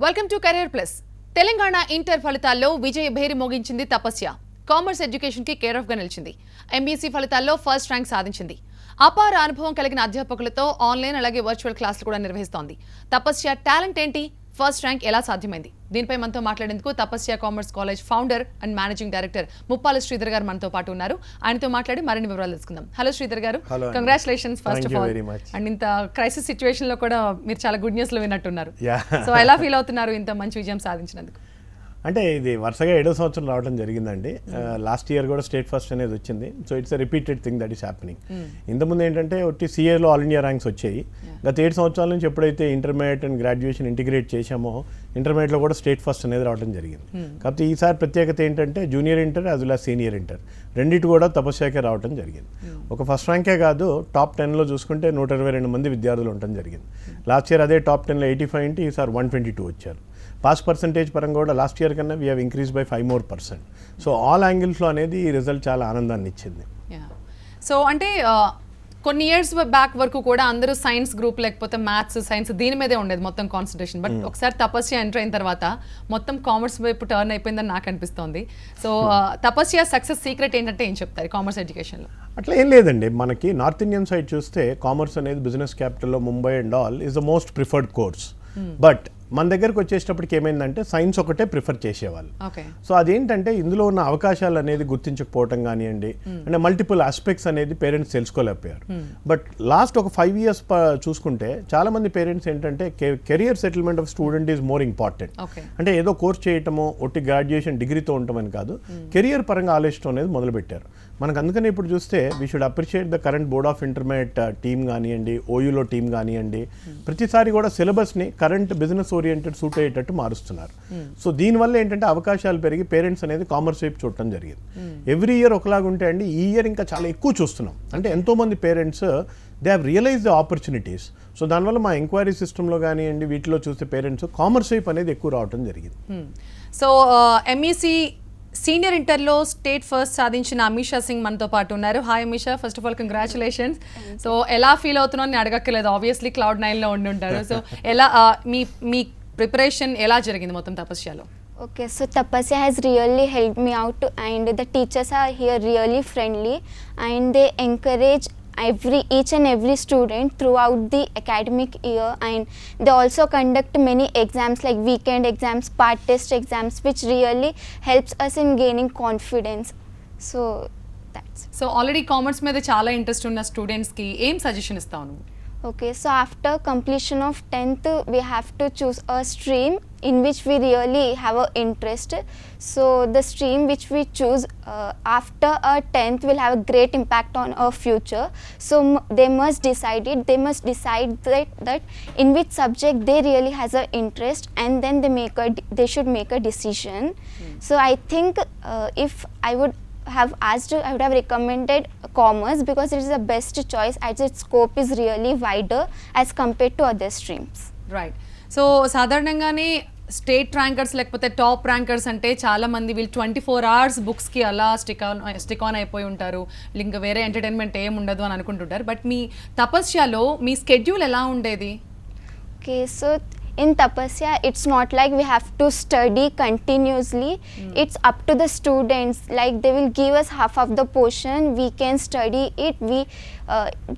Welcome to career plus. Telangana inter ఫలితాల్లో విజయ భేరి మోగించింది తపస్య. Commerce education కి care of గా నిలిచింది. ఎంబీసీ ఫలితాల్లో ఫస్ట్ ర్యాంక్ సాధించింది. అపార అనుభవం కలిగిన అధ్యాపకులతో ఆన్లైన్ అలాగే వర్చువల్ క్లాసులు కూడా నిర్వహిస్తోంది. తపస్య టాలెంట్ ఏంటి, ఫస్ట్ ర్యాంక్ ఎలా సాధ్యమైంది, దీనిపై మనతో మాట్లాడేందుకు Tapasya commerce college founder and managing director Muppala Sridhar గారు మనతో పాటు ఉన్నారు. ఆయనతో మాట్లాడి మరిన్ని వివరాలు తెలుసుకుందాం. హలో శ్రీధర్ గారు, congratulations first of all. And ఇంత క్రైసిస్ సిచ్యువేషన్ లో కూడా మీరు చాలా గుడ్ న్యూస్ లో విన్నట్టున్నారు. సో ఎలా ఫీల్ అవుతున్నారు ఇంత మంచి విజయం సాధించినందుకు? అంటే ఇది వరుసగా 7వ సంవత్సరం రావడం జరిగిందండి. లాస్ట్ ఇయర్ కూడా స్టేట్ ఫస్ట్ అనేది వచ్చింది. So it's a repeated thing that is happening. ఇంతకుముందు ఏంటంటే ఒట్టి సిఏలో ఆల్ ఇండియా ర్యాంక్స్ వచ్చాయి. గత 7 సంవత్సరాల నుంచి ఎప్పుడైతే ఇంటర్మీడియట్ అండ్ గ్రాడ్యుయేషన్ ఇంటిగ్రేట్ చేశామో ఇంటర్మీడియట్లో కూడా స్టేట్ ఫస్ట్ అనేది రావడం జరిగింది. కాకపోతే ఈసారి ప్రత్యేకత ఏంటంటే junior inter as well as senior inter రెండింటి కూడా తపస్యాకే రావడం జరిగింది. ఒక ఫస్ట్ ర్యాంకే కాదు, టాప్ 10లో చూసుకుంటే 122 మంది విద్యార్థులు ఉండటం జరిగింది. లాస్ట్ ఇయర్ అదే టాప్ 10లో 85 ఇంటి ఈసారి 122 వచ్చారు. పాస్ పర్సంటేజ్ పరంగా కూడా లాస్ట్ ఇయర్ కన్నా we have increase by 5 more %. So all యాంగిల్స్లో అనేది ఈ రిజల్ట్ చాలా ఆనందాన్ని ఇచ్చింది. సో అంటే కొన్ని ఇయర్స్ బ్యాక్ వరకు కూడా అందరూ సైన్స్ గ్రూప్ లేకపోతే మ్యాథ్స్ సైన్స్ దీని మీదే ఉండేది మొత్తం కాన్సన్ట్రేషన్. బట్ ఒకసారి తపస్య ఎంటర్ అయిన తర్వాత మొత్తం కామర్స్ వైపు టర్న్ అయిపోయిందని నాకు అనిపిస్తోంది. సో తపస్య సక్సెస్ సీక్రెట్ ఏంటంటే ఏం చెప్తారు కామర్స్ ఎడ్యుకేషన్లో? అట్లా ఏం లేదండి. మనకి నార్త్ ఇండియన్ సైడ్ చూస్తే కామర్స్ అనేది బిజినెస్ క్యాపిటల్లో Mumbai and all is the most preferred course. But మన దగ్గరకు వచ్చేటప్పటికి ఏమైందంటే సైన్స్ ఒకటే ప్రిఫర్ చేసేవాళ్ళు. సో అదేంటంటే ఇందులో ఉన్న అవకాశాలు అనేది గుర్తించకపోవటం కానివ్వండి, అంటే మల్టిపుల్ ఆస్పెక్ట్స్ అనేది పేరెంట్స్ తెలుసుకోలేకపోయారు. బట్ లాస్ట్ ఒక 5 years చూసుకుంటే చాలా మంది పేరెంట్స్ ఏంటంటే career settlement of student is more important. అంటే ఏదో కోర్స్ చేయటమో ఒట్టి గ్రాడ్యుయేషన్ డిగ్రీతో ఉండటమని కాదు, కెరియర్ పరంగా ఆలోచించడం అనేది మొదలుపెట్టారు. మనకు అందుకని ఇప్పుడు చూస్తే we should appreciate the current board of intermediate team కానివ్వండి, ఓయూలో టీమ్ కానివ్వండి, ప్రతిసారి కూడా సిలబస్ని కరెంట్ బిజినెస్ ఓరియంటెడ్ సూట్ అయ్యేటట్టు మారుస్తున్నారు. సో దీనివల్ల ఏంటంటే అవకాశాలు పెరిగి పేరెంట్స్ అనేది కామర్స్ వైపు చూడటం జరిగింది. ఎవ్రీ ఇయర్ ఒకలాగా ఉంటే అండి, ఈ ఇయర్ ఇంకా చాలా ఎక్కువ చూస్తున్నాం. అంటే ఎంతోమంది parents they have realize the opportunities. So దానివల్ల మా ఎంక్వైరీ సిస్టంలో కానివ్వండి వీటిలో చూస్తే పేరెంట్స్ కామర్స్ వైపు అనేది ఎక్కువ రావడం జరిగింది. సో ఎంఈసి సీనియర్ ఇంటర్లో స్టేట్ ఫస్ట్ సాధించిన అమీషా సింగ్ మనతో పాటు ఉన్నారు. Hi Ameesha, first of all congratulations. So ఎలా ఫీల్ అవుతున్నావు అని అడగక్కర్లేదు, ఆబ్వియస్లీ క్లౌడ్ 9లో ఉండి ఉంటారు. సో ఎలా మీ ప్రిపరేషన్ ఎలా జరిగింది మొత్తం తపస్యలో? Okay, so Tapasya has really helped me out, and the teachers are here really friendly, and they encourage each and every student throughout the academic year, and they also conduct many exams like weekend exams, part test exams, which really helps us in gaining confidence. So that's it. So already commerce మీద చాలా interest ఉన్న students కి ఏం suggestion ఇస్తావు నువ్వు? Okay, so after completion of 10th we have to choose a stream in which we really have an interest. So the stream which we choose after our 10th will have a great impact on our future. So they must decide it. They must decide that in which subject they really has an interest, and then they should make a decision. So I think if I would have asked, I would have recommended commerce because it is the best choice as its scope is really wider as compared to other streams. Right. So సాధారణంగానే state rankers లేకపోతే top rankers అంటే చాలా మంది వీళ్ళు 24 hours బుక్స్కి అలా stick on అయిపోయి ఉంటారు, ఇంకా వేరే ఎంటర్టైన్మెంట్ ఏం ఉండదు అని అనుకుంటుంటారు. బట్ మీ తపస్యలో మీ స్కెడ్యూల్ ఎలా ఉండేది? Okay, so in Tapasya it's not like we have to study continuously. It's up to the students, like they will give us half of the portion, we can study it.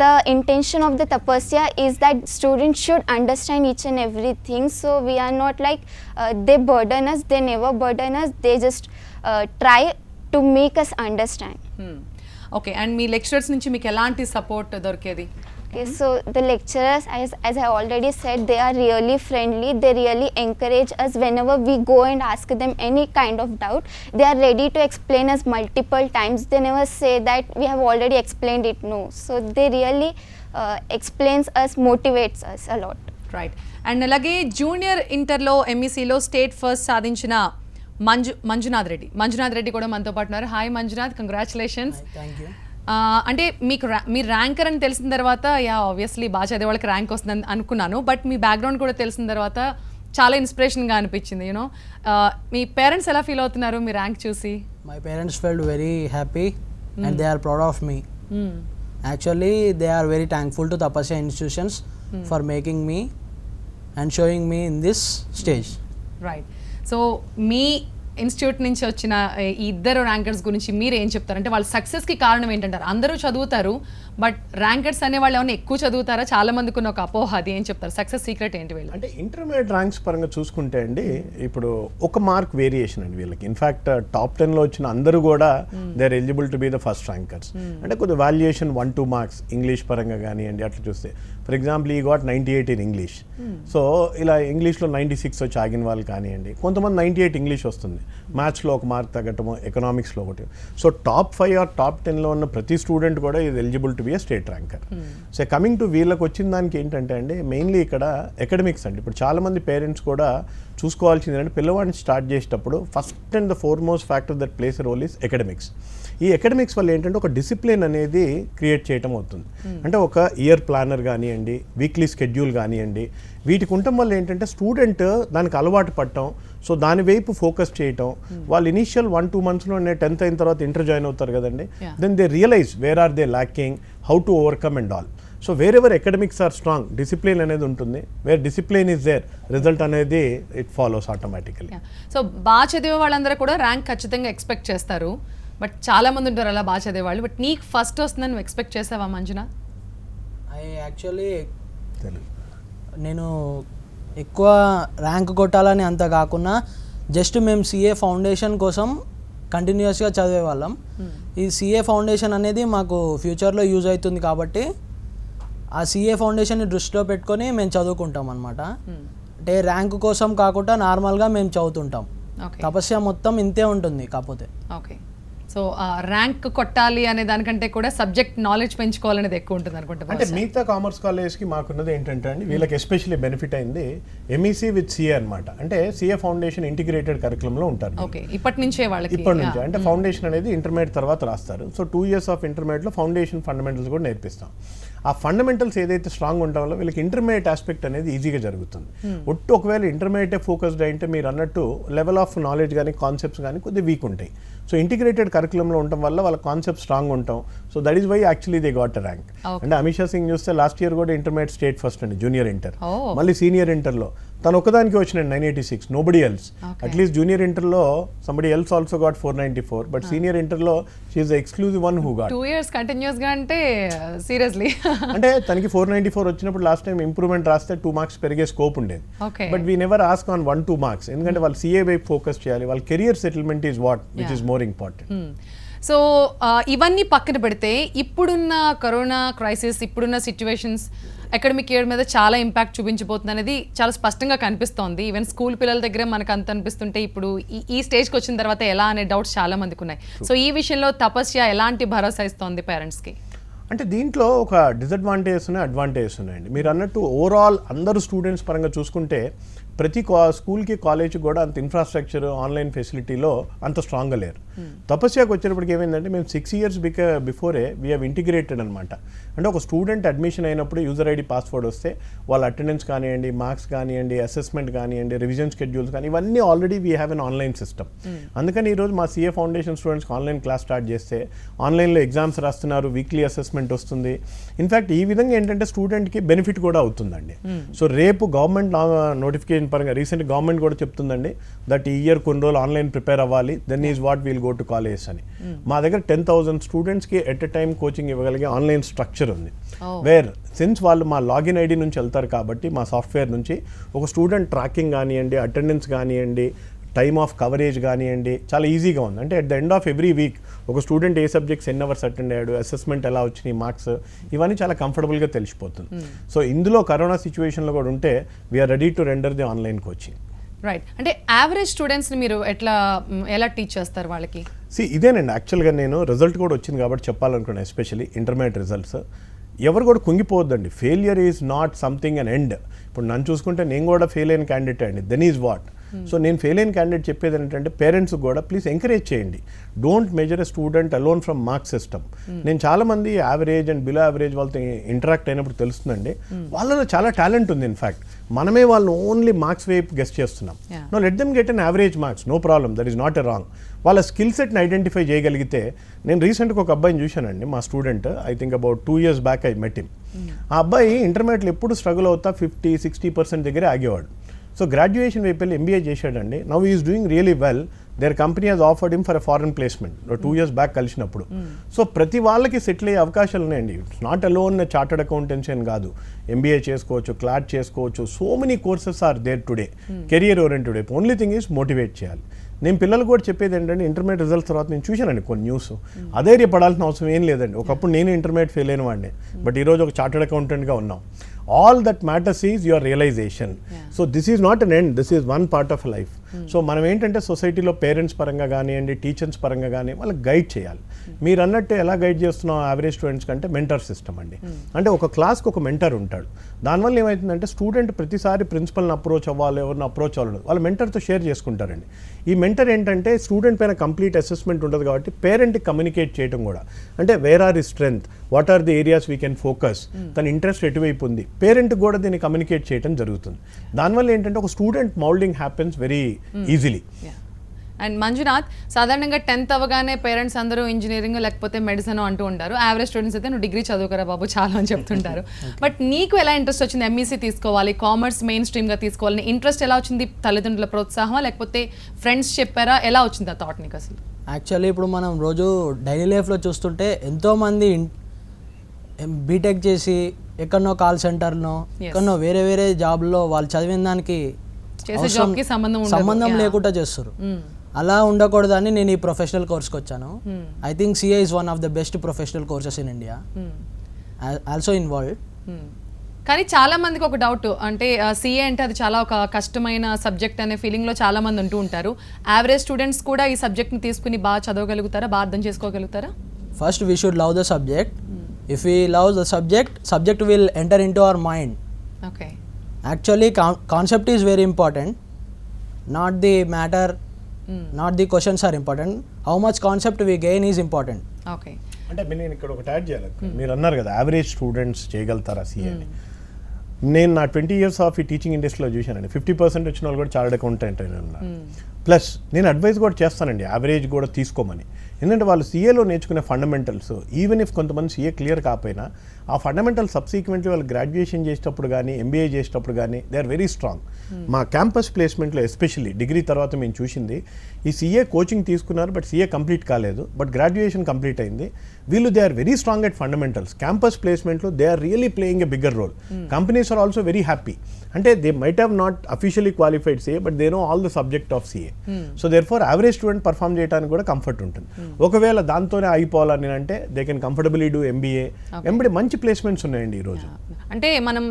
The intention of the Tapasya is that students should understand each and everything. So we are not like they burden us, they never burden us, they just try to make us understand. Okay, and me lecturers నుంచి మీకు ఎలాంటి support దొరికేది? Okay, so the lecturers, as I already said, they are really friendly. They really encourage us whenever we go and ask them any kind of doubt. They are ready to explain us multiple times. They never say that we have already explained it. No. So they really explains us, motivates us a lot. Right. And అలాగే junior ఇంటర్లో ఎంఈసీలో state first సాధించిన మంజునాథ్ రెడ్డి కూడా మనతో పాటు ఉన్నారు. Hi Manjunath, congratulations. Thank you. అంటే మీరు ranker అని తెలిసిన తర్వాత ఆబ్వియస్లీ బాగా చదివే వాళ్ళకి ర్యాంక్ వస్తుందని అనుకున్నాను. బట్ మీ బ్యాక్గ్రౌండ్ కూడా తెలిసిన తర్వాత చాలా ఇన్స్పిరేషన్గా అనిపించింది. యూనో మీ పేరెంట్స్ ఎలా ఫీల్ అవుతున్నారు మీ ర్యాంక్ చూసి? My parents felt very happy and they are proud of me. Actually they are very thankful to Tapasya institutions for making me and showing me in this stage. Right. So మీ institute నుంచి వచ్చిన ఈ ఇద్దరు rankers గురించి మీరు ఏం చెప్తారు? అంటే వాళ్ళ సక్సెస్కి కారణం ఏంటంటారు? అందరూ చదువుతారు, బట్ ర్యాంకర్స్ అనే వాళ్ళు ఏమైనా ఎక్కువ చదువుతారా? చాలా మందికి ఉన్న ఒక అపోహ, అది ఏం చెప్తారు? సక్సెస్ సీక్రెట్ ఏంటి వీళ్ళు? అంటే ఇంటర్మీడియట్ ర్యాంక్స్ పరంగా చూసుకుంటే అండి, ఇప్పుడు ఒక మార్క్ వేరియేషన్ అండి వీళ్ళకి. ఇన్ఫాక్ట్ టాప్ 10లో వచ్చిన అందరూ కూడా they are eligible to be the first rankers. అంటే కొద్ది వాల్యుయేషన్ 1-2 మార్క్స్ ఇంగ్లీష్ పరంగా కానివ్వండి, అట్లా చూస్తే ఫర్ ఎగ్జాంపుల్ ఈ గాట్ 98 ఇన్ ఇంగ్లీష్. సో ఇలా ఇంగ్లీష్లో 96 వచ్చి ఆగిన వాళ్ళు కానివ్వండి, కొంతమంది 98 ఇంగ్లీష్ వస్తుంది, మ్యాథ్స్లో ఒక మార్క్ తగ్గటము, ఎకనామిక్స్లో ఒకటి. సో టాప్ 5 ఆర్ టాప్ 10లో ఉన్న ప్రతి స్టూడెంట్ కూడా ఇది eligible to B a state ranker. So coming to వీళ్ళకి వచ్చిన దానికి ఏంటంటే అండి, మెయిన్లీ ఇక్కడ అకాడమిక్స్ అండి. ఇప్పుడు చాలామంది పేరెంట్స్ కూడా చూసుకోవాల్సింది ఏంటంటే, పిల్లవాడిని స్టార్ట్ చేసేటప్పుడు first and the foremost factor that plays role is academics. ఈ అకాడమిక్స్ వల్ల ఏంటంటే ఒక డిసిప్లిన్ అనేది క్రియేట్ చేయటం అవుతుంది. అంటే ఒక ఇయర్ ప్లానర్ కానివ్వండి, వీక్లీ స్కెడ్యూల్ కానివ్వండి, వీటికి ఉండటం వల్ల ఏంటంటే స్టూడెంట్ దానికి అలవాటు పడటం, సో దాని వైపు ఫోకస్ చేయటం. వాళ్ళు ఇనీషియల్ 1-2 మంత్స్లోనే 10th అయిన తర్వాత ఇంటర్ జాయిన్ అవుతారు కదండి, then they realize where are they lacking, how to overcome and all. So wherever academics are strong, discipline అనేది ఉంటుంది. Where discipline is there, result అనేది ఇట్ ఫాలోస్ ఆటోమేటికలీ. సో బాగా చదివే వాళ్ళందరూ కూడా ర్యాంక్ ఖచ్చితంగా ఎక్స్పెక్ట్ చేస్తారు, బట్ చాలా మంది ఉంటారు అలా బాగా చదివే వాళ్ళు. బట్ నీకు ఫస్ట్ వస్తుందని నువ్వు ఎక్స్పెక్ట్ చేసావా మంజునా? యాక్చువల్లీ నేను ఎక్కువ ర్యాంక్ కొట్టాలని అంత కాకుండా జస్ట్ మేము సిఏ ఫౌండేషన్ కోసం కంటిన్యూస్గా చదివే వాళ్ళం. ఈ సిఏ ఫౌండేషన్ అనేది మాకు ఫ్యూచర్లో యూజ్ అవుతుంది కాబట్టి ఆ సిఏ ఫౌండేషన్ని దృష్టిలో పెట్టుకొని మేము చదువుకుంటాం అనమాట. అంటే ర్యాంక్ కోసం కాకుండా నార్మల్గా మేము చదువుతుంటాం. తపస్య మొత్తం ఇంతే ఉంటుంది కాకపోతే. ఓకే. సో ర్యాంక్ కొట్టాలి అనే దానికంటే కూడా సబ్జెక్ట్ నాలెడ్జ్ పెంచుకోవాలనేది ఎక్కువ ఉంటుంది అనుకుంటా. అంటే మిగతా కామర్స్ కాలేజ్కి మాకున్నది ఏంటంటే అండి, వీళ్ళకి ఎస్పెషల్లీ బెనిఫిట్ అయింది ఎంఈసీ విత్ సిఏ అనమాట. అంటే సిఏ ఫౌండేషన్ ఇంటిగ్రేటెడ్ కరికులంలో ఉంటారు. ఓకే, ఇప్పటి నుంచే వాళ్ళకి. ఇప్పటి నుంచి అంటే ఫౌండేషన్ అనేది ఇంటర్మీడియట్ తర్వాత రాస్తారు. సో 2 years ఆఫ్ ఇంటర్మీడియట్లో ఫౌండేషన్ ఫండమెంటల్స్ కూడా నేర్పిస్తాం. ఆ ఫండమెంటల్స్ ఏదైతే స్ట్రాంగ్ ఉంటాలో వీళ్ళకి ఇంటర్మీడియట్ ఆస్పెక్ట్ అనేది ఈజీగా జరుగుతుంది. ఒట్టు ఒకవేళ ఇంటర్మీడియట్ ఫోకస్డ్ అయితే మీరు అన్నట్టు లెవెల్ ఆఫ్ నాలెడ్జ్ కానీ కాన్సెప్ట్స్ కానీ కొద్దిగా వీక్ ఉంటాయి. సో ఇంటిగ్రేటెడ్ కరికులంలో ఉండటం వల్ల వాళ్ళ కాన్సెప్ట్ స్ట్రాంగ్ ఉంటాం. So that is why actually they got a rank. అంటే అమిషా సింగ్ చూస్తే లాస్ట్ ఇయర్ కూడా ఇంటర్మీడియట్ స్టేట్ ఫస్ట్ అండి, జూనియర్ ఇంటర్. మళ్ళీ సీనియర్ ఇంటర్లో తను ఒకదానికి వచ్చినాడు 986, నోబడీ ఎల్స్. అట్లీస్ట్ జూనియర్ ఇంటర్లో somebody else also got 494, but senior ఇంటర్లో she is the exclusive one who got. 2 years కంటిన్యూస్గా అంటే సీరియస్లీ. అంటే తనకి 494 వచ్చినప్పుడు లాస్ట్ టైం ఇంప్రూవ్మెంట్ రాస్తే 2 marks పెరిగే స్కోప్ ఉండేది. But we never ask on 1-2 marks, ఎందుకంటే వాళ్ళు సిఏ వైపు ఫోకస్ చేయాలి. వాళ్ళ career settlement is what which is more important. So ఇవన్నీ పక్కన పెడితే ఇప్పుడున్న కరోనా క్రైసిస్, ఇప్పుడున్న సిచ్యువేషన్స్ అకాడమిక్ ఇయర్ మీద చాలా ఇంపాక్ట్ చూపించబోతుంది అనేది చాలా స్పష్టంగా కనిపిస్తోంది. ఈవెన్ స్కూల్ పిల్లల దగ్గర మనకు అంత అనిపిస్తుంటే ఇప్పుడు ఈ స్టేజ్కి వచ్చిన తర్వాత ఎలా అనే డౌట్స్ చాలా మందికి ఉన్నాయి. సో ఈ విషయంలో తపస్య ఎలాంటి భరోసా ఇస్తోంది పేరెంట్స్కి? అంటే దీంట్లో ఒక డిసడ్వాంటేజెస్ ఉన్నాయి, అడ్వాంటేజెస్ ఉన్నాయండి. మీరు అన్నట్టు ఓవరాల్ అందరు స్టూడెంట్స్ పరంగా చూసుకుంటే ప్రతి స్కూల్కి కాలేజ్కి కూడా అంత ఇన్ఫ్రాస్ట్రక్చర్ ఆన్లైన్ ఫెసిలిటీలో అంత స్ట్రాంగ్గా లేరు. తపస్యాకి వచ్చేటప్పటికి ఏమైందంటే మేము 6 years before we have integrated అనమాట. అంటే ఒక స్టూడెంట్ అడ్మిషన్ అయినప్పుడు యూజర్ ఐడి పాస్వర్డ్ వస్తే వాళ్ళ అటెండెన్స్ కానివ్వండి, మార్క్స్ కానివ్వండి, అసెస్మెంట్ కానివ్వండి, రివిజన్ స్కెడ్యూల్స్ కానీ ఇవన్నీ already we have N online system. అందుకని ఈరోజు మా సిఏ ఫౌండేషన్ స్టూడెంట్స్కి ఆన్లైన్ క్లాస్ స్టార్ట్ చేస్తే ఆన్లైన్లో ఎగ్జామ్స్ రాస్తున్నారు, వీక్లీ అసెస్మెంట్ వస్తుంది. ఇన్ఫ్యాక్ట్ ఈ విధంగా ఏంటంటే స్టూడెంట్కి బెనిఫిట్ కూడా అవుతుందండి. సో రేపు గవర్నమెంట్ నోటిఫికేషన్ పరంగా రీసెంట్ గవర్నమెంట్ కూడా చెప్తుందండి దట్ ఈ ఇయర్ కొన్ని రోజులు ఆన్లైన్ ప్రిపేర్ అవ్వాలి, then is what we'll go to college అని. మా దగ్గర 10,000 స్టూడెంట్స్కి ఎట్ ఎ టైమ్ కోచింగ్ ఇవ్వగలిగే ఆన్లైన్ స్ట్రక్చర్ ఉంది. వేర్ సిన్స్ వాళ్ళు మా లాగిన్ ఐడి నుంచి వెళ్తారు కాబట్టి మా సాఫ్ట్వేర్ నుంచి ఒక స్టూడెంట్ ట్రాకింగ్ కానివ్వండి, అటెండెన్స్ కానివ్వండి, టైమ్ ఆఫ్ కవరేజ్ కానివ్వండి చాలా ఈజీగా ఉంది. అంటే at the end of every week ఒక స్టూడెంట్ ఏ సబ్జెక్ట్స్ ఎన్ని అవర్స్ అటెండ్ అయ్యాడు, అసెస్మెంట్ ఎలా వచ్చినాయి, మార్క్స్ ఇవన్నీ చాలా కంఫర్టబుల్గా తెలిసిపోతుంది. సో ఇందులో కరోనా సిచ్యువేషన్లో కూడా ఉంటే we are ready to render the online coaching. Right. అంటే యావరేజ్ స్టూడెంట్స్ని మీరు ఎలా టీచ్ చేస్తారు వాళ్ళకి? ఇదేనండి యాక్చువల్గా నేను రిజల్ట్ కూడా వచ్చింది కాబట్టి చెప్పాలనుకున్నాను. ఎస్పెషల్లీ ఇంటర్మీడియట్ రిజల్ట్స్ ఎవరు కూడా కుంగిపోవద్దండి. Failure is not something an end. ఇప్పుడు నన్ను చూసుకుంటే నేను కూడా ఫెయిల్ అయిన క్యాండిడేట్ అండి, దెన్ ఈజ్ వాట్. సో నేను ఫెయిల్ అయిన క్యాండిడేట్ చెప్పేది ఏంటంటే పేరెంట్స్ కూడా ప్లీజ్ ఎంకరేజ్ చేయండి. Don't measure a student alone from marks system. నేను చాలామంది యావరేజ్ అండ్ బిలో యావరేజ్ వాళ్ళతో ఇంటరాక్ట్ అయినప్పుడు తెలుస్తుందండి వాళ్ళలో చాలా టాలెంట్ ఉంది. ఇన్ఫ్యాక్ట్ మనమే వాళ్ళని ఓన్లీ మార్క్స్ వైపు గెస్ట్ చేస్తున్నాం. No let them get an average marks, no problem, that is not a wrong. వాళ్ళ స్కిల్ సెట్ని ఐడెంటిఫై చేయగలిగితే నేను రీసెంట్గా ఒక అబ్బాయిని చూశానండి, మా student, I think about 2 years back I met him. ఆ అబ్బాయి ఇంటర్మీడియట్లో ఎప్పుడు స్ట్రగుల్ అవుతా 50-60% దగ్గరే ఆగేవాడు. సో గ్రాడ్యుయేషన్ వైపు వెళ్ళి ఎంబీఏ చేశాడండి. Now is doing really well. There company has offered him for a foreign placement 2 years back కలిసినప్పుడు. సో ప్రతి వాళ్ళకి సెటిల్ అయ్యే అవకాశాలు ఉన్నాయండి. It's not alone chartered accountancy అని కాదు. ఎంబీఏ చేసుకోవచ్చు, క్లాట్ చేసుకోవచ్చు. So many courses are there today, career oriented వైపు. ఓన్లీ థింగ్ ఈజ్ మోటివేట్ చేయాలి. నేను పిల్లలు కూడా చెప్పేది ఏంటంటే, ఇంటర్మీడియట్ రిజల్ట్స్ తర్వాత నేను చూశానండి కొన్ని న్యూస్, అధైర్యపడాల్సిన అవసరం ఏం లేదండి. ఒకప్పుడు నేను ఇంటర్మీడియట్ ఫెయిల్ అయిన వాడిని, బట్ ఈరోజు ఒక చార్టర్డ్ అకౌంటెంట్గా ఉన్నాం. All that matters is your realization. So this is not an end, this is one part of life. So మనం ఏంటంటే సొసైటీలో పేరెంట్స్ పరంగా కానివ్వండి, టీచర్స్ పరంగా కానీ వాళ్ళకి గైడ్ చేయాలి. మీరు అన్నట్టు ఎలా గైడ్ చేస్తున్నాం యావరేజ్ స్టూడెంట్స్ కంటే మెంటర్ సిస్టమ్ అండి. అంటే ఒక క్లాస్కి ఒక మెంటర్ ఉంటాడు. దానివల్ల ఏమవుతుందంటే స్టూడెంట్ ప్రతిసారి ప్రిన్సిపల్ని అప్రోచ్ అవ్వాలి, ఎవరిని అప్రోచ్ అవ్వాలి, వాళ్ళ మెంటర్తో షేర్ చేసుకుంటారండి. ఈ మెంటర్ ఏంటంటే స్టూడెంట్ పైన కంప్లీట్ అసెస్మెంట్ ఉంటుంది కాబట్టి పేరెంట్కి కమ్యూనికేట్ చేయడం కూడా, అంటే వేర్ ఆర్ ఈ strength, what are the areas we can focus, తన ఇంట్రెస్ట్ ఎటువైపు ఉంది, పేరెంట్కి కూడా దీన్ని కమ్యూనికేట్ చేయడం జరుగుతుంది. దానివల్ల ఏంటంటే ఒక student moulding happens very easily. And Manjunath, సాధారణంగా 10th అవ్వగానే పేరెంట్స్ అందరూ ఇంజనీరింగ్ లేకపోతే మెడిసిన్ అంటూ ఉంటారు. యావరేజ్ స్టూడెంట్స్ అయితే నువ్వు డిగ్రీ చదువుకోరా బాబు చాలా అని చెప్తుంటారు. బట్ నీకు ఎలా ఇంట్రెస్ట్ వచ్చింది ఎంఈసీ తీసుకోవాలి, కామర్స్ మెయిన్ స్ట్రీమ్గా తీసుకోవాలని ఇంట్రెస్ట్ ఎలా వచ్చింది? తల్లిదండ్రుల ప్రోత్సాహమా లేకపోతే ఫ్రెండ్స్ చెప్పారా? ఎలా వచ్చింది ఆ థాట్ నీకు అసలు? యాక్చువల్లీ ఇప్పుడు మనం రోజు డైలీ లైఫ్లో చూస్తుంటే ఎంతోమంది బీటెక్ చేసి ఎక్కడనో కాల్ సెంటర్లో ఎక్కడనో వేరే వేరే జాబ్లో వాళ్ళు చదివిన దానికి సంబంధం లేకుండా చేస్తారు. అలా ఉండకూడదని నేను ఈ ప్రొఫెషనల్ కోర్స్కి వచ్చాను. I think CA is one of the best professional courses in India, also in world. కానీ చాలా మందికి ఒక డౌట్, అంటే సిఏ అంటే అది చాలా ఒక కష్టమైన సబ్జెక్ట్ అనే ఫీలింగ్లో చాలా మంది ఉంటూ ఉంటారు. యావరేజ్ స్టూడెంట్స్ కూడా ఈ సబ్జెక్ట్ని తీసుకుని బాగా చదవగలుగుతారా, బాగా అర్థం చేసుకోగలుగుతారా? First we should love the subject. If we love the subject will enter into our mind. Okay, actually concept is very important, not the matter, not the questions are important, how much concept we gain is important. Okay, అంటే నేను ఇక్కడ ఒకటి add చేయాలి. మీరు అన్నారు కదా average students చేయగలుగుతారా CA అని. నేను నా 20 years ఆఫ్ ఈ టీచింగ్ ఇండస్ట్రీలో చూశానండి. 50% వచ్చిన వాళ్ళు కూడా చార్టర్డ్ అకౌంటెంట్ అని ఉన్నారు. ప్లస్ నేను అడ్వైస్ కూడా చేస్తానండి యావరేజ్ కూడా తీసుకోమని. ఎందుకంటే వాళ్ళు సీఏలో నేర్చుకునే ఫండమెంటల్స్, ఈవెన్ ఇఫ్ కొంతమంది సీఏ క్లియర్ కాకపోయినా ఆ ఫండమెంటల్ సబ్సీక్వెంట్లీ వాళ్ళు గ్రాడ్యుయేషన్ చేసేటప్పుడు కానీ ఎంబీఏ చేసేటప్పుడు కానీ దే ఆర్ వెరీ స్ట్రాంగ్. మా క్యాంపస్ ప్లేస్మెంట్లో ఎస్పెషల్లీ డిగ్రీ తర్వాత మేము చూసింది, ఈ సీఏ కోచింగ్ తీసుకున్నారు బట్ సీఏ కంప్లీట్ కాలేదు, బట్ గ్రాడ్యుయేషన్ కంప్లీట్ అయింది. వీళ్ళు they are very strong at fundamentals. Campus ప్లేస్మెంట్లో they are really playing a bigger role. Companies are also very happy. అంటే they might have not officially qualified CA but they know all the subject of CA. So therefore average student perform చేయడానికి కూడా comfort ఉంటుంది. ఒకవేళ దాంతోనే అయిపోవాలని అంటే they can comfortably do MBA. MBA మంచి placements ఉన్నాయండి ఈరోజు. అంటే మనం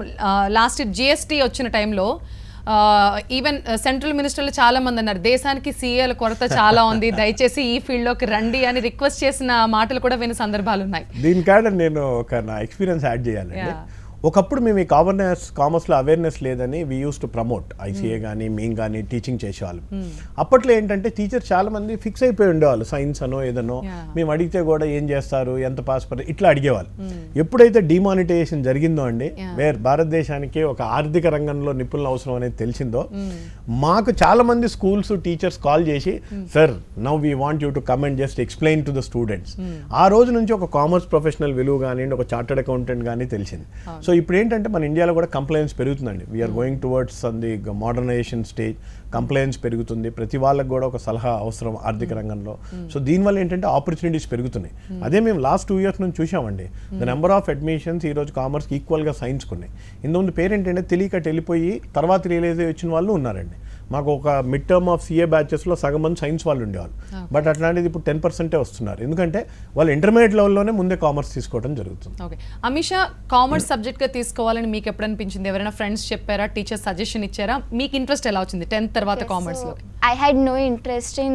లాస్ట్ జిఎస్టీ వచ్చిన టైంలో ఈవెన్ సెంట్రల్ మినిస్టర్లు చాలా మంది అన్నారు దేశానికి సీఏల కొరత చాలా ఉంది, దయచేసి ఈ ఫీల్డ్లోకి రండి అని రిక్వెస్ట్ చేసిన మాటలు కూడా విన్న సందర్భాలు ఉన్నాయి. దీనికాడ నేను ఒక నా ఎక్స్పీరియన్స్ యాడ్ చేయాలండి. ఒకప్పుడు మేము ఈ కామర్స్లో అవేర్నెస్ లేదని we use to promote ICA కానీ మేము కానీ టీచింగ్ చేసేవాళ్ళం. అప్పట్లో ఏంటంటే టీచర్ చాలా మంది ఫిక్స్ అయిపోయి ఉండేవాళ్ళు, సైన్స్ అనో ఏదనో. మేము అడిగితే కూడా ఏం చేస్తారు, ఎంత పాస్ పడతారు, ఇట్లా అడిగేవాళ్ళు. ఎప్పుడైతే డిమానిటైజేషన్ జరిగిందో అండి, భారతదేశానికి ఒక ఆర్థిక రంగంలో నిపుణులు అవసరం అనేది తెలిసిందో, మాకు చాలా మంది స్కూల్స్ టీచర్స్ కాల్ చేసి sir now we want you to come and just explain to the students. ఆ రోజు నుంచి ఒక కామర్స్ ప్రొఫెషనల్ విలువ కానివ్వండి, ఒక చార్టర్డ్ అకౌంటెంట్ కానీ తెలిసింది. సో ఇప్పుడు ఏంటంటే మన ఇండియాలో కూడా కంప్లైన్స్ పెరుగుతుందండి. We are going towards on the modernization stage. Compliance పెరుగుతుంది, ప్రతి వాళ్ళకి కూడా ఒక సలహా అవసరం ఆర్థిక రంగంలో. సో దీనివల్ల ఏంటంటే ఆపర్చునిటీస్ పెరుగుతున్నాయి. అదే మేము లాస్ట్ 2 years నుంచి చూసామండి. ద నెంబర్ ఆఫ్ అడ్మిషన్స్ ఈరోజు కామర్స్కి ఈక్వల్గా సైన్స్కి ఉన్నాయి. ఇంతకుముందు పేరెంట్ ఏంటంటే తెలియక వెళ్ళిపోయి తర్వాత రియలైజ్ వచ్చిన వాళ్ళు ఉన్నారండి. మాకు ఒక మిడ్ టర్మ్ ఆఫ్ సీఏ బ్యాచెస్లో సగం మంది సైన్స్ వాళ్ళు ఉండేవాళ్ళు, బట్ అట్లాంటిది ఇప్పుడు 10% వస్తున్నారు. ఎందుకంటే వాళ్ళు ఇంటర్మీడియట్ లెవెల్లోనే ముందే కామర్స్ తీసుకోవడం జరుగుతుంది. ఓకే, అమిషా కామర్స్ సబ్జెక్ట్గా తీసుకోవాలని మీకు ఎప్పుడు అనిపించింది? ఎవరైనా ఫ్రెండ్స్ చెప్పారా, టీచర్ సజెషన్ ఇచ్చారా? మీకు ఇంట్రెస్ట్ ఎలా వచ్చింది 10th తర్వాత కామర్స్లో? I had no interest in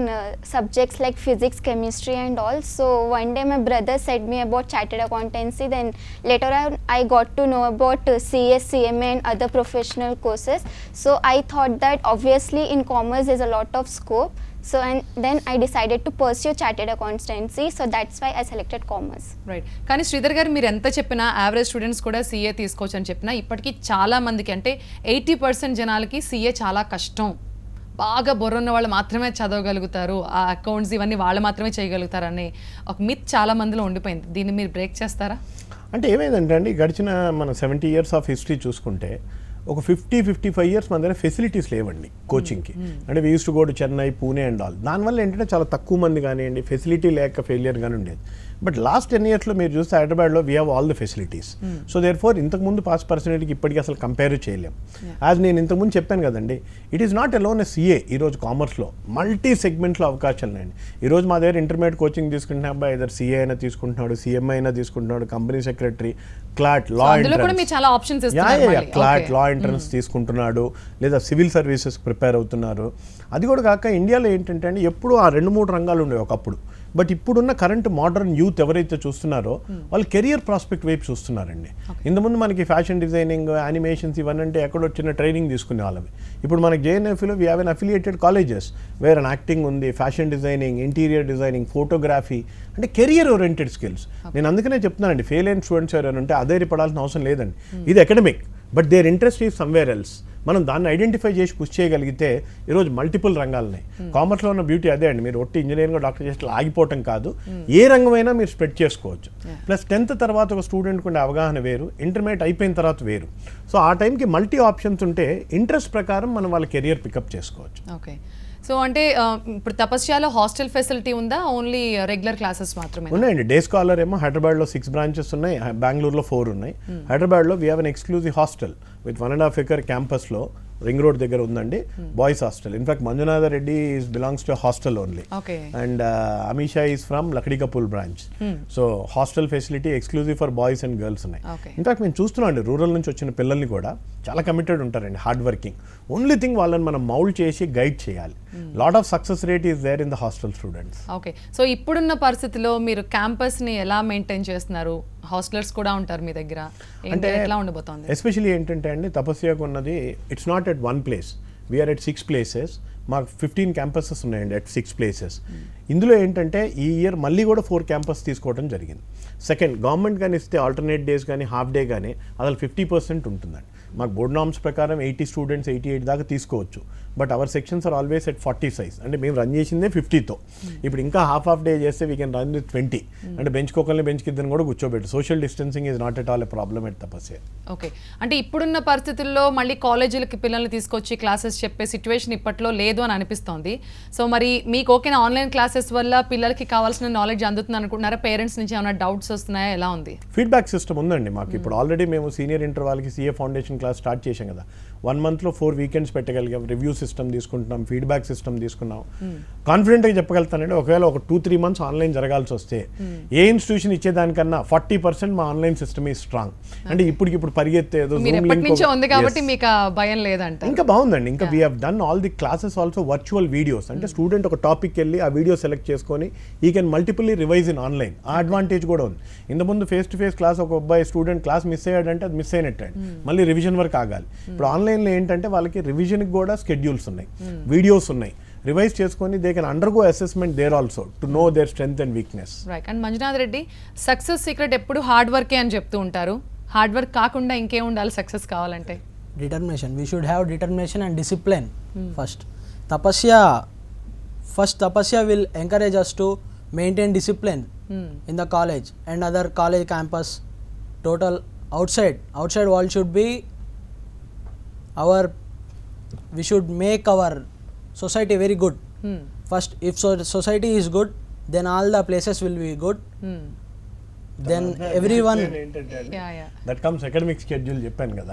subjects like physics, chemistry and all. So one day my brother said me about chartered accountancy. Then later on I got to know about CS, CMA and other professional courses. So I thought that obviously in commerce there's a lot of scope. So and then I decided to pursue chartered accountancy. So that's why I selected commerce. Right. కానీ శ్రీధర్ గారు మీరు ఎంత చెప్పినా average students కూడా CA తీసుకోవచ్చు అని చెప్పినా ఇప్పటికీ చాలా మందికి, అంటే 80% జనాలకి సీఏ చాలా కష్టం, బాగా బుర్రున్న వాళ్ళు మాత్రమే చదవగలుగుతారు, ఆ అకౌంట్స్ ఇవన్నీ వాళ్ళు మాత్రమే చేయగలుగుతారు అనే ఒక మిత్ చాలా మందిలో ఉండిపోయింది. దీన్ని మీరు బ్రేక్ చేస్తారా? అంటే ఏమైందంటే అండి, గడిచిన మన 70 years ఆఫ్ హిస్టరీ చూసుకుంటే ఒక 55 ఇయర్స్ మన దగ్గర ఫెసిలిటీస్ లేవండి కోచింగ్కి. అంటే we use to go to Chennai, Pune and all. దానివల్ల ఏంటంటే చాలా తక్కువ మంది కానివ్వండి, ఫెసిలిటీ లేక ఫెయిలియర్ కానీ ఉండేది. బట్ లాస్ట్ 10 ఇయర్స్లో మీరు చూస్తే హైదరాబాద్లో we have all the facilities. So therefore ఇంతకుముందు పాస్ పర్సనాలిటీకి ఇప్పటికీ అసలు కంపేర్ చేయలేం. యాజ్ నేను ఇంతకుముందు చెప్పాను కదండి, it is not alone a CA. ఈరోజు కామర్స్లో మల్టీ సెగ్మెంట్లో అవకాశాలు ఉన్నాయండి. ఈరోజు మా దగ్గర ఇంటర్మీడియట్ కోచింగ్ తీసుకుంటున్న అబ్బాయి ఇద్దరు సిఏ అయినా తీసుకుంటున్నాడు, సిఎంఐ అయినా తీసుకుంటున్నాడు, కంపెనీ సెక్రటరీ, క్లాట్, లా ఎంట్రన్స్ తీసుకుంటున్నాడు, లేదా సివిల్ సర్వీసెస్ ప్రిపేర్ అవుతున్నారు. అది కూడా కాక ఇండియాలో ఏంటంటే అండి ఎప్పుడు ఆ 2-3 రంగాలు ఉండేవి ఒకప్పుడు. బట్ ఇప్పుడున్న కరెంట్ మోడర్న్ యూత్ ఎవరైతే చూస్తున్నారో వాళ్ళు కెరియర్ ప్రాస్పెక్ట్ వైపు చూస్తున్నారండి. ఇంతకుముందు మనకి ఫ్యాషన్ డిజైనింగ్, యానిమేషన్స్ ఇవన్నీ అంటే ఎక్కడో చిన్న ట్రైనింగ్ తీసుకునే వాళ్ళవి. ఇప్పుడు మనకి జేఎన్ఎఫ్లో we have an affiliated colleges where an acting ఉంది, fashion designing, interior designing, photography, అంటే కెరియర్ ఓరియంటెడ్ స్కిల్స్. నేను అందుకనే చెప్తున్నానండి, ఫెయిల్ అయిన స్టూడెంట్స్ ఎవరైనా ఉంటే అధైర్యపడాల్సిన అవసరం లేదండి. ఇది academic, but their interest is somewhere else. మనం దాన్ని ఐడెంటిఫై చేసి పుష్ చేయగలిగితే ఈరోజు మల్టిపుల్ రంగాలు ఉన్నాయి. కామర్స్లో ఉన్న బ్యూటీ అదే అండి, మీరు ఒట్టి ఇంజనీరింగ్ డాక్టర్ చేస్తే ఆగిపోవటం కాదు, ఏ రంగమైనా మీరు స్ప్రెడ్ చేసుకోవచ్చు. ప్లస్ 10th తర్వాత ఒక స్టూడెంట్కి ఉండే అవగాహన వేరు, ఇంటర్మీడియట్ అయిపోయిన తర్వాత వేరు. సో ఆ టైంకి మల్టీ ఆప్షన్స్ ఉంటే ఇంట్రెస్ట్ ప్రకారం మనం వాళ్ళ కెరియర్ పికప్ చేసుకోవచ్చు. ఓకే. సో అంటే ఇప్పుడు తపస్యాలో హాస్టల్ ఫెసిలిటీ ఉందా, ఓన్లీ రెగ్యులర్ క్లాసెస్ మాత్రమే ఉన్నాయండి? డే స్కాలర్ ఏమో హైదరాబాద్లో 6 బ్రాంచెస్ ఉన్నాయి, బెంగళూరులో 4 ఉన్నాయి. హైదరాబాద్లో we have N exclusive hostel with 1.5 acre క్యాంపస్లో రింగ్ రోడ్ దగ్గర ఉందండి, boys hostel. In fact Manjunatha Reddy is belongs to hostel only, and Ameesha is from Lakdikapul branch. So hostel facility exclusive for boys and girls ఉన్నాయి. ఇన్ఫాక్ట్ మేము చూస్తున్నాం అండి, రూరల్ నుంచి వచ్చిన పిల్లల్ని కూడా చాలా కమిటెడ్ ఉంటారండి, హార్డ్ వర్కింగ్. ఓన్లీ థింగ్ వాళ్ళని మనం మౌల్డ్ చేసి గైడ్ చేయాలి. Lot of success rate is there in the hostel students. Okay. So ఇప్పుడున్న పరిస్థితిలో మీరు క్యాంపస్ని ఎలా మెయింటైన్ చేస్తున్నారు? హాస్టలర్స్ కూడా ఉంటారు మీ దగ్గర, అంటే ఎట్లా ఉండబోతోంది? ఎస్పెషల్లీ ఏంటంటే అండి, తపస్యాకు ఉన్నది it's not at 1 place, we are at 6 places. మాకు 15 క్యాంపసెస్ ఉన్నాయండి అట్ 6 places. ఇందులో ఏంటంటే ఈ ఇయర్ మళ్ళీ కూడా 4 క్యాంపస్ తీసుకోవడం జరిగింది. సెకండ్, గవర్నమెంట్ కానీ ఇస్తే ఆల్టర్నేట్ డేస్ కానీ హాఫ్ డే కానీ అసలు 50% ఉంటుందండి. మాకు బోర్డ్ నామ్స్ ప్రకారం 80 స్టూడెంట్స్ 88 దాకా తీసుకోవచ్చు. But our sections are always at 40 size. అంటే మేము రన్ చేసిందే 50తో. ఇప్పుడు ఇంకా హాఫ్ డే చేస్తే వీ కెన్ రన్ విత్ 20. అంటే బెంచ్కి ఒకరిని బెంచ్కి ఇద్దరిని కూడా కూర్చోబెట్టు. Social distancing is not at all a problem at Tapasya. Okay. అంటే ఇప్పుడున్న పరిస్థితుల్లో మళ్ళీ కాలేజీలకి పిల్లల్ని తీసుకొచ్చి క్లాసెస్ చెప్పే సిచ్యువేషన్ ఇప్పట్లో లేదు అని అనిపిస్తోంది. సో మరి మీకు ఓకేనా ఆన్లైన్ క్లాసెస్ వల్ల పిల్లలకి కావాల్సిన నాలెడ్జ్ అందుతుంది అనుకుంటున్నారా? పేరెంట్స్ నుంచి ఏమైనా డౌట్స్ వస్తున్నాయా? ఎలా ఉంది? ఫీడ్బ్యాక్ సిస్టమ్ ఉందండి మాకు. ఇప్పుడు ఆల్రెడీ మేము సీనియర్ ఇంటర్ వాళ్ళకి సిఏ ఫౌండేషన్ క్లాస్ స్టార్ట్ చేశాం కదా. 1 monthలో 4 weekends పెట్టగలిగాం. రివ్యూ సిస్టమ్ తీసుకుంటున్నాం, ఫీడ్బ్యాక్ సిస్టమ్ తీసుకున్నాం. కాన్ఫిడెంట్గా చెప్పగలుగుతానండి, ఒకవేళ ఒక 2-3 months ఆన్లైన్ జరగాల్సి వస్తే ఏ ఇన్స్టిట్యూషన్ ఇచ్చేదానికన్నా 40% మా ఆన్లైన్ సిస్టమ్ ఈ స్ట్రాంగ్. అంటే ఇప్పుడు పరిగెత్తేదో ఉంది కాబట్టి మీకు భయం లేదంట. ఇంకా బాగుందండి. ఇంకా we have done all the classes also virtual videos. అంటే స్టూడెంట్ ఒక టాపిక్ వెళ్ళి ఆ వీడియో సెలెక్ట్ చేసుకొని ఈ కెన్ మల్టిపుల్లీ రివైజ్ ఇన్ ఆన్లైన్. ఆ అడ్వాంటేజ్ కూడా ఉంది. ఇంతకుముందు ఫేస్ టు ఫేస్ క్లాస్ ఒక అబ్బాయి స్టూడెంట్ క్లాస్ మిస్ అయ్యాడంటే అది మిస్ అయినట్టు, మళ్ళీ రివిజన్ వరకు ఆగాలి. ఇప్పుడు ఆన్లైన్లో ఏంటంటే వాళ్ళకి రివిజన్కి కూడా స్కెడ్యూల్స్ ఉన్నాయి, వీడియోస్ ఉన్నాయి, రివైజ్ చేసుకొని they can undergo assessment there also to know their strength and weakness. Right. And Manjunath Reddy, success secret ఎప్పుడు హార్డ్ వర్కే అని చెప్తూ ఉంటారు. హార్డ్ వర్క్ కాకుండా ఇంకేం ఉండాలి సక్సెస్ కావాలంటే? Determination. We should have determination and discipline first. Tapasya will encourage us to maintain discipline in the college and other college campus. Total outside world should be we should make our society very good. First, if society is good, then all the places will be good. Then everyone that comes academic schedule చెప్పాను కదా,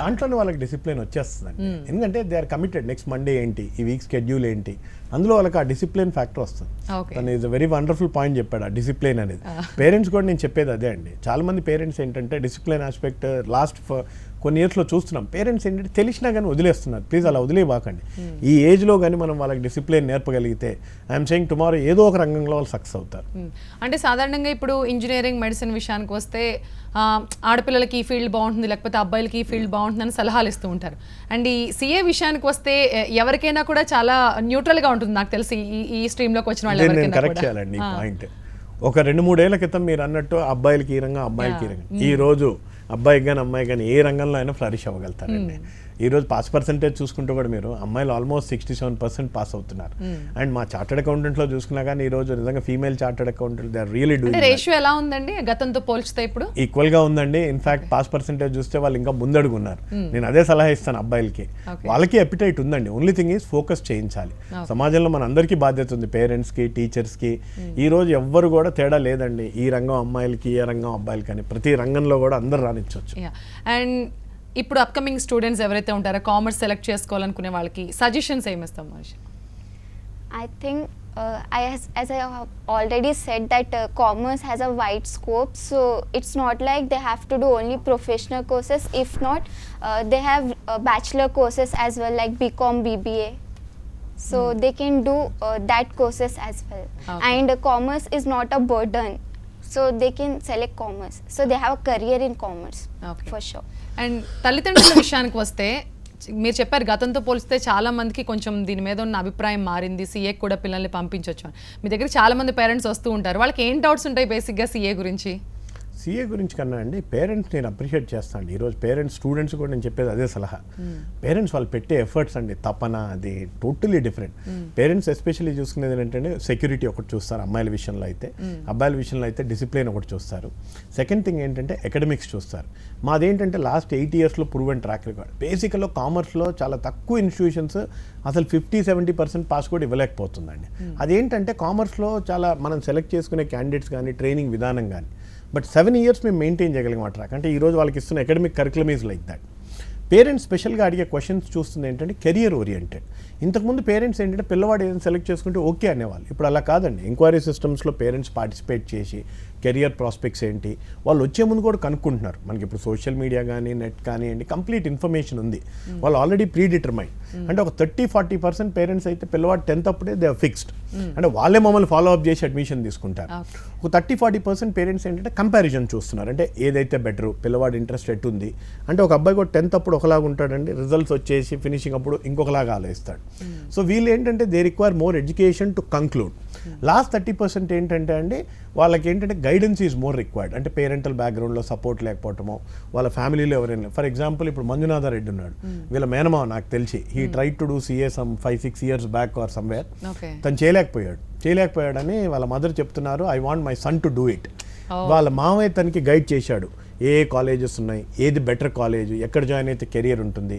దాంట్లోనే వాళ్ళకి discipline వచ్చేస్తుంది. ఎందుకంటే they are committed. Next Monday ఏంటి, ఈ week schedule ఏంటి, అందులో వాళ్ళకి ఆ డిసిప్లిన్ ఫ్యాక్టర్ వస్తుంది. తను is a very wonderful point చెప్పాడు, ఆ డిసిప్లిన్ అనేది. పేరెంట్స్ కూడా నేను చెప్పేది అదే అండి. చాలా మంది పేరెంట్స్ ఏంటంటే డిసిప్లిన్ ఆస్పెక్ట్ లాస్ట్ కొన్ని ఇయర్స్లో చూస్తున్నాం. పేరెంట్స్ ఏంటంటే తెలిసినా కానీ వదిలేస్తున్నారు. ప్లీజ్ అలా వదిలేవాకండి. ఈ ఏజ్లో కానీ మనం వాళ్ళకి డిసిప్లిన్ నేర్పగలిగితే ఐఎమ్ సెయింగ్ టుమారో ఏదో ఒక రంగంలో వాళ్ళు సక్సెస్ అవుతారు. అంటే సాధారణంగా ఇప్పుడు ఇంజనీరింగ్, మెడిసిన్ విషయానికి వస్తే ఆడపిల్లలకి ఈ ఫీల్డ్ బాగుంటుంది, లేకపోతే అబ్బాయిలకి ఈ ఫీల్డ్ బాగుంటుందని సలహాలు ఇస్తూ ఉంటారు. అండ్ ఈ సిఏ విషయానికి వస్తే ఎవరికైనా కూడా చాలా న్యూట్రల్గా ఉంటుంది నాకు తెలిసి. ఈ స్ట్రీమ్లోకి వచ్చిన వాళ్ళు కరెక్ట్ చేయాలండి ఈ పాయింట్. ఒక 2-3 ఏళ్ల క్రితం మీరు అన్నట్టు అబ్బాయిలకి ఈ రంగం, అబ్బాయిలకి ఈ రంగం. ఈ రోజు అబ్బాయికి కానీ అమ్మాయి కానీ ఏ రంగంలో అయినా ఫ్లరిష్ అవ్వగలుగుతారండి. ఈరోజు పాస్ పర్సెంటేజ్ చూసుకుంటూ కూడా మీరు అమ్మాయిలు ఆల్మోస్ట్ 67% పాస్ అవుతున్నారు. అండ్ మా చార్టెడ్ అకౌంటెంట్లో చూసుకున్నా కానీ ఈరోజు నిజంగా female chartered accountant they are really doing. Ratio ఎలా ఉందండి గతంతో పోల్చితే ఇప్పుడు? ఈక్వల్గా ఉందండి. ఇన్ఫాక్ట్ పాస్ పర్సెంటేజ్ చూస్తే వాళ్ళు ఇంకా ముందడుగున్నారు. నేను అదే సలహా ఇస్తాను అబ్బాయిలకి, వాళ్ళకి అపిటైట్ ఉందండి. ఓన్లీ థింగ్ ఈజ్ ఫోకస్ చేయించాలి. సమాజంలో మన అందరికీ బాధ్యత ఉంది, పేరెంట్స్కి, టీచర్స్కి. ఈ రోజు ఎవ్వరు కూడా తేడా లేదండి, ఈ రంగం అమ్మాయిలకి, ఏ రంగం అబ్బాయిలకి అని. ప్రతి రంగంలో కూడా అందరు రాణించవచ్చు. అండ్ ఇప్పుడు అప్కమింగ్ స్టూడెంట్స్ ఎవరైతే ఉంటారో కామర్స్ సెలెక్ట్ చేసుకోవాలనుకునే వాళ్ళకి సజెషన్స్ ఏమిస్తాం మనిషి? I think as I have already said that commerce has a wide scope, so it's not like they have to do only professional courses. If not, they have bachelor courses as well, like BCom, BBA. So they can do that courses as well. And commerce is not a burden, so they can select commerce. So they have a career in commerce for sure. And తల్లిదండ్రుల విషయానికి వస్తే మీరు చెప్పారు గతంతో పోలిస్తే చాలా మందికి కొంచెం దీని మీద ఉన్న అభిప్రాయం మారింది, సీఏ కూడా పిల్లల్ని పంపించవచ్చు అని. మీ దగ్గర చాలా మంది పేరెంట్స్ వస్తూ ఉంటారు, వాళ్ళకి ఏం డౌట్స్ ఉంటాయి బేసిక్గా సీఏ గురించి? సీఏ గురించి కన్నా అండి పేరెంట్స్ నేను అప్రిషియేట్ చేస్తాను. ఈరోజు పేరెంట్స్, స్టూడెంట్స్ కూడా నేను చెప్పేది అదే సలహా. పేరెంట్స్ వాళ్ళు పెట్టే ఎఫర్ట్స్ అండి, తపన, అది టోటలీ డిఫరెంట్. పేరెంట్స్ ఎస్పెషల్లీ చూసుకునేది ఏంటంటే సెక్యూరిటీ ఒకటి చూస్తారు అమ్మాయిల విషయంలో అయితే, అబ్బాయిల విషయంలో అయితే డిసిప్లిన్ ఒకటి చూస్తారు. సెకండ్ థింగ్ ఏంటంటే అకాడమిక్స్ చూస్తారు. మాదేంటంటే లాస్ట్ 8 yearsలో ప్రూవెన్ ట్రాక్ రికార్డ్. బేసిక్గా కామర్స్లో చాలా తక్కువ ఇన్స్టిట్యూషన్స్ అసలు 50-70% పాస్ కూడా ఇవ్వలేకపోతుందండి. అదేంటంటే కామర్స్లో చాలా మనం సెలెక్ట్ చేసుకునే క్యాండిడేట్స్ కానీ, ట్రైనింగ్ విధానం కానీ. బట్ 7 years మేము మెయింటైన్ చేయగలిగాం ఆ ట్రాక్. అంటే ఈరోజు వాళ్ళకి ఇస్తున్న academic curriculum is like that. Parents స్పెషల్గా అడిగే క్వశ్చన్స్ చూస్తుంది ఏంటంటే కెరియర్ ఓరియంటెడ్. ఇంతకుముందు పేరెంట్స్ ఏంటంటే పిల్లవాడు ఏదైనా సెలెక్ట్ చేసుకుంటే ఓకే అనేవాళ్ళు. ఇప్పుడు అలా కాదండి. ఎంక్వైరీ సిస్టమ్స్లో పేరెంట్స్ పార్టిసిపేట్ చేసి కెరియర్ ప్రాస్పెక్ట్స్ ఏంటి వాళ్ళు వచ్చే ముందు కూడా కనుక్కుంటున్నారు. మనకి ఇప్పుడు సోషల్ మీడియా కానీ, నెట్ కానివ్వండి, కంప్లీట్ ఇన్ఫర్మేషన్ ఉంది. వాళ్ళు ఆల్రెడీ ప్రీ డిటర్మైండ్. అంటే ఒక 30-40% పేరెంట్స్ అయితే పిల్లవాడు 10th అప్పుడే దే ఆర్ ఫిక్స్డ్. అంటే వాళ్ళే మమ్మల్ని ఫాలో అప్ చేసి అడ్మిషన్ తీసుకుంటారు. ఒక 30-40% పేరెంట్స్ ఏంటంటే కంపారిజన్ చూస్తున్నారు. అంటే ఏదైతే బెటరు, పిల్లవాడు ఇంట్రెస్ట్ ఎట్టుంది. అంటే ఒక అబ్బాయి కూడా 10th అప్పుడు ఒకలాగా ఉంటాడండి, రిజల్ట్స్ వచ్చేసి ఫినిషింగ్ అప్పుడు ఇంకొకలాగా ఆలోచిస్తాడు. సో వీళ్ళు ఏంటంటే they require more education to conclude. Last 30% ఏంటంటే అండి వాళ్ళకి ఏంటంటే గైడెన్స్ ఈజ్ మోర్ రిక్వైర్డ్. అంటే పేరెంటల్ బ్యాక్గ్రౌండ్లో సపోర్ట్ లేకపోవటమో, వాళ్ళ ఫ్యామిలీలో ఎవరైనా. ఫర్ ఎగ్జాంపుల్ ఇప్పుడు మంజునాథ రెడ్డి ఉన్నాడు, వీళ్ళ మేనమావ నాకు తెలిసి he try to do CA some 5-6 years back or somewhere. తను చేయలేకపోయాడని వాళ్ళ మదర్ చెప్తున్నారు, I want my son to do it. వాళ్ళ మామయ్య తనకి గైడ్ చేశాడు, ఏ కాలేజెస్ ఉన్నాయి, ఏది బెటర్ కాలేజ్, ఎక్కడ జాయిన్ అయితే కెరియర్ ఉంటుంది.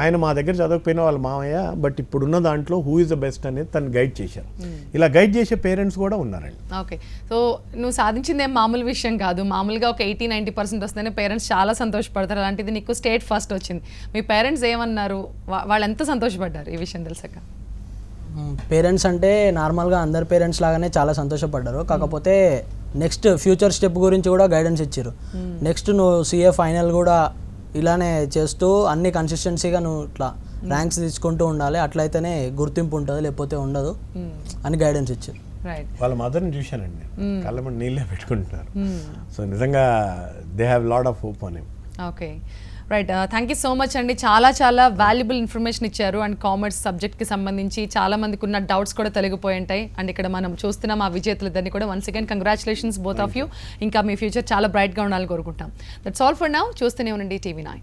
ఆయన మా దగ్గర చదవకపోయినా వాళ్ళ మామయ్య, బట్ ఇప్పుడున్న దాంట్లో హూ ఇస్ ద బెస్ట్ అనేది తను గైడ్ చేశారు. ఇలా గైడ్ చేసే పేరెంట్స్ కూడా ఉన్నారండి. ఓకే, సో నువ్వు సాధించింది ఏం మామూలు విషయం కాదు. మామూలుగా ఒక 80-90% వస్తేనే పేరెంట్స్ చాలా సంతోషపడతారు. అలాంటిది నీకు స్టేట్ ఫస్ట్ వచ్చింది. మీ పేరెంట్స్ ఏమన్నారు, వాళ్ళు ఎంత సంతోషపడ్డారు ఈ విషయం తెలిసాక? పేరెంట్స్ అంటే నార్మల్గా అందరు పేరెంట్స్ లాగానే చాలా సంతోషపడ్డారు. కాకపోతే నెక్స్ట్ ఫ్యూచర్ స్టెప్ గురించి కూడా గైడెన్స్ ఇచ్చారు. నెక్స్ట్ నువ్వు సీఏ ఫైనల్ కూడా ఇలానే చేస్తూ అన్ని కన్సిస్టెన్సీగా నువ్వు ఇట్లా ర్యాంక్స్ తీసుకుంటూ ఉండాలి, అట్లయితేనే గుర్తింపు ఉంటుంది, లేకపోతే ఉండదు అని గైడెన్స్ ఇచ్చారు. వాళ్ళ మదర్ని చూశానండి, కళ్ళ మీద నీళ్ళే పెట్టుకుంటున్నారు. సో నిజంగా they have lot of hope on him. Okay, right. Thank you so much అండి. చాలా వాల్యుబుల్ ఇన్ఫర్మేషన్ ఇచ్చారు. అండ్ కామర్స్ సబ్జెక్ట్కి సంబంధించి చాలా మందికి ఉన్న డౌట్స్ కూడా తొలగిపోయి ఉంటాయి. అండ్ ఇక్కడ మనం చూస్తున్నాం ఆ విజేతలిద్దరిని కూడా. Once again congratulations both of you. ఇంకా మీ ఫ్యూచర్ చాలా బ్రైట్గా ఉండాలని కోరుకుంటాం. That's all for now. చూస్తూనే ఉండండి TV9.